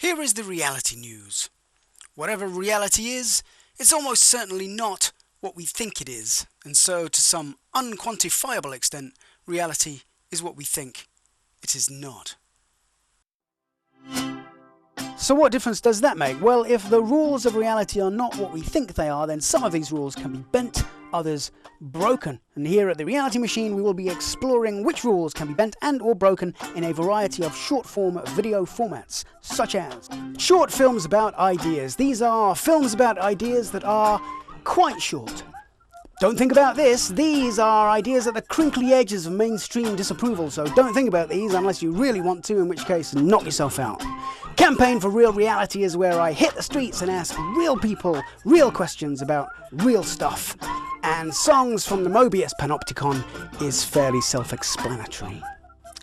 Here is the reality news. Whatever reality is, it's almost certainly not what we think it is, and so to some unquantifiable extent, reality is what we think it is not. So what difference does that make? Well, if the rules of reality are not what we think they are, then some of these rules can be bent, others broken. And here at the Reality Machine, we will be exploring which rules can be bent and or broken in a variety of short-form video formats, such as short films about ideas. These are films about ideas that are quite short. Don't think about this. These are ideas at the crinkly edges of mainstream disapproval, so don't think about these unless you really want to, in which case, knock yourself out. Campaign for Real Reality is where I hit the streets and ask real people real questions about real stuff. And Songs from the Mobius Panopticon is fairly self-explanatory.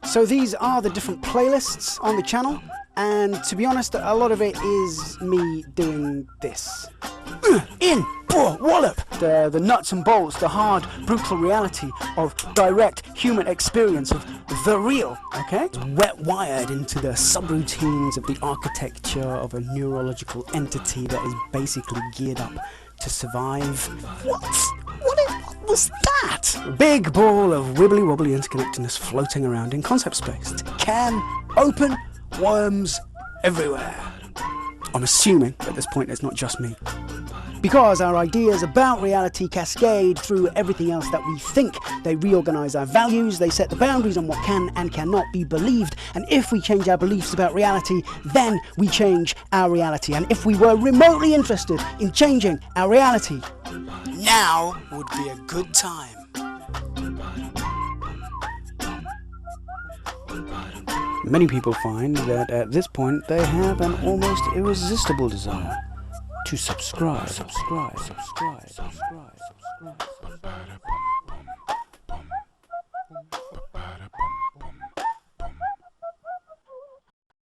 So these are the different playlists on the channel, and to be honest, a lot of it is me doing this. Wallop! The nuts and bolts, the hard, brutal reality of direct human experience of the real, okay? It's wet-wired into the subroutines of the architecture of a neurological entity that is basically geared up to survive. What was that? A big ball of wibbly-wobbly interconnectedness floating around in concept space. Can open worms everywhere. I'm assuming at this point it's not just me. Because our ideas about reality cascade through everything else that we think. They reorganize our values, they set the boundaries on what can and cannot be believed, and if we change our beliefs about reality, then we change our reality. And if we were remotely interested in changing our reality, now would be a good time. Many people find that at this point they have an almost irresistible desire to subscribe.